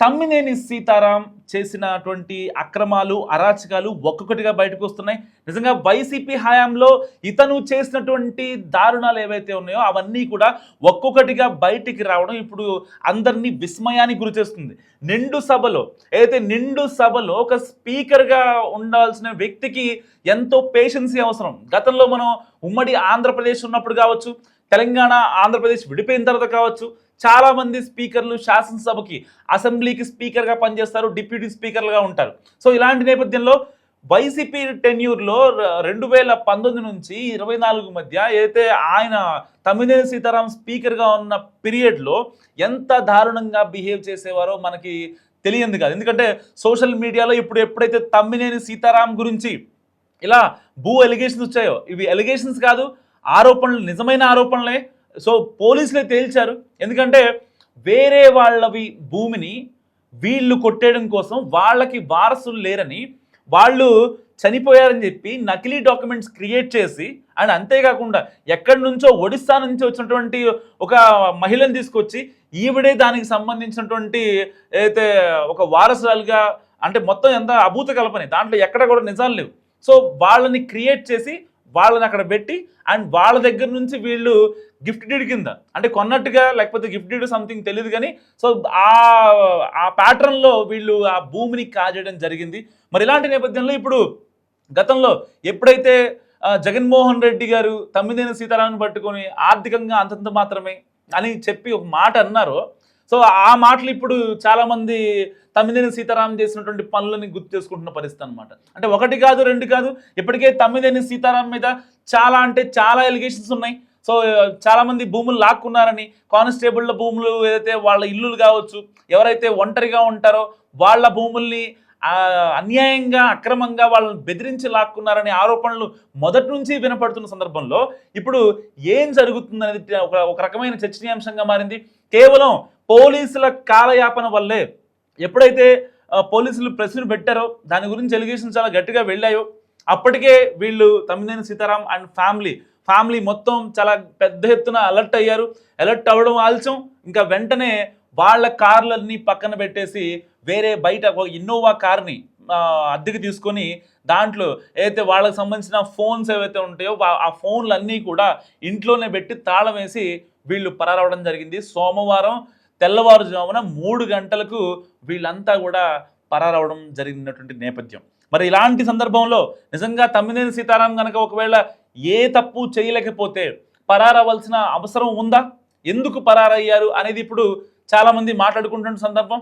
తమ్మినేని సీతారాం చేసినటువంటి అక్రమాలు, అరాచకాలు ఒక్కొక్కటిగా బయటకు వస్తున్నాయి. నిజంగా వైసీపీ హయాంలో ఇతను చేసినటువంటి దారుణాలు ఏవైతే ఉన్నాయో అవన్నీ కూడా ఒక్కొక్కటిగా బయటికి రావడం ఇప్పుడు అందరినీ విస్మయానికి గురిచేస్తుంది. నిండు సభలో ఒక స్పీకర్‌గా ఉండాల్సిన వ్యక్తికి ఎంతో పేషెన్సీ అవసరం. గతంలో మనం ఉమ్మడి ఆంధ్రప్రదేశ్ ఉన్నప్పుడు కావచ్చు, తెలంగాణ, ఆంధ్రప్రదేశ్ విడిపోయిన తర్వాత కావచ్చు, చాలామంది స్పీకర్లు శాసనసభకి, అసెంబ్లీకి స్పీకర్గా పనిచేస్తారు, డిప్యూటీ స్పీకర్లుగా ఉంటారు. సో ఇలాంటి నేపథ్యంలో వైసీపీ టెన్యూర్లో 2019 నుంచి 24 మధ్య ఏదైతే ఆయన తమ్మినేని సీతారాం స్పీకర్గా ఉన్న పీరియడ్లో ఎంత దారుణంగా బిహేవ్ చేసేవారో మనకి తెలియంది కాదు. ఎందుకంటే సోషల్ మీడియాలో ఎప్పుడైతే తమ్మినేని సీతారాం గురించి ఇలా ఎలిగేషన్స్ వచ్చాయో, ఇవి ఎలిగేషన్స్ కాదు, ఆరోపణలు, నిజమైన ఆరోపణలే. సో పోలీసులే తేల్చారు. ఎందుకంటే వేరే వాళ్ళవి భూమిని వీళ్ళు కొట్టేయడం కోసం వాళ్ళకి వారసులు లేరని, వాళ్ళు చనిపోయారని చెప్పి నకిలీ డాక్యుమెంట్స్ క్రియేట్ చేసి, అండ్ అంతేకాకుండా ఎక్కడి నుంచో ఒడిస్సా నుంచి వచ్చినటువంటి ఒక మహిళను తీసుకొచ్చి ఈవిడే దానికి సంబంధించినటువంటి ఏదైతే ఒక వారసురాలుగా, అంటే మొత్తం ఎంత అభూత కల్పనే, దాంట్లో ఎక్కడ కూడా నిజాలు లేవు. సో వాళ్ళని క్రియేట్ చేసి వాళ్ళని అక్కడ పెట్టి, అండ్ వాళ్ళ దగ్గర నుంచి వీళ్ళు గిఫ్ట్ డీడ్ కింద, అంటే కొన్నట్టుగా లేకపోతే గిఫ్ట్ డీడ్ సంథింగ్ తెలియదు కానీ, సో ఆ ప్యాటర్న్లో వీళ్ళు ఆ భూమిని కాజేయడం జరిగింది. మరి ఇలాంటి నేపథ్యంలో ఇప్పుడు గతంలో ఎప్పుడైతే జగన్మోహన్ రెడ్డి గారు తమ్మినేని సీతారామన్ పట్టుకొని ఆర్థికంగా అంతంత మాత్రమే అని చెప్పి ఒక మాట అన్నారో, సో ఆ మాటలు ఇప్పుడు చాలామంది తమ్మినేని సీతారాం చేసినటువంటి పనులని గుర్తు చేసుకుంటున్న పరిస్థితి అనమాట. అంటే ఒకటి కాదు, రెండు కాదు, ఇప్పటికే తమ్మినేని సీతారాం మీద చాలా అంటే చాలా ఎలిగేషన్స్ ఉన్నాయి. సో చాలామంది భూములు లాక్కున్నారని, కానిస్టేబుళ్ళ భూములు, ఏదైతే వాళ్ళ ఇల్లులు కావచ్చు, ఎవరైతే ఒంటరిగా ఉంటారో వాళ్ళ భూముల్ని అన్యాయంగా, అక్రమంగా వాళ్ళని బెదిరించి లాక్కున్నారనే ఆరోపణలు మొదటి నుంచి వినపడుతున్న సందర్భంలో ఇప్పుడు ఏం జరుగుతుందనేది ఒక రకమైన చర్చనీయాంశంగా మారింది. కేవలం పోలీసుల కాలయాపన వల్లే, ఎప్పుడైతే పోలీసులు ప్రెస్ను పెట్టారో, దాని గురించి ఎలిగేషన్ చాలా గట్టిగా వెళ్ళాయో, అప్పటికే వీళ్ళు తమ్మినేని సీతారాం అండ్ ఫ్యామిలీ మొత్తం చాలా పెద్ద ఎత్తున అలర్ట్ అయ్యారు. అలర్ట్ అవ్వడం ఆలస్యం, ఇంకా వెంటనే వాళ్ళ కార్లన్నీ పక్కన పెట్టేసి వేరే బయట ఒక ఇన్నోవా కార్ని అద్దెకి తీసుకొని, దాంట్లో ఏదైతే వాళ్ళకి సంబంధించిన ఫోన్స్ ఏవైతే ఉంటాయో ఆ ఫోన్లన్నీ కూడా ఇంట్లోనే పెట్టి తాళం వేసి వీళ్ళు పరారవడం జరిగింది. సోమవారం తెల్లవారుజామున 3 గంటలకు వీళ్ళంతా కూడా పరారవడం జరిగినటువంటి నేపథ్యం. మరి ఇలాంటి సందర్భంలో నిజంగా తమ్మినేని సీతారాం కనుక ఒకవేళ ఏ తప్పు చేయలేకపోతే పరారవలసిన అవసరం ఉందా, ఎందుకు పరారయ్యారు అనేది ఇప్పుడు చాలామంది మాట్లాడుకుంటున్న సందర్భం.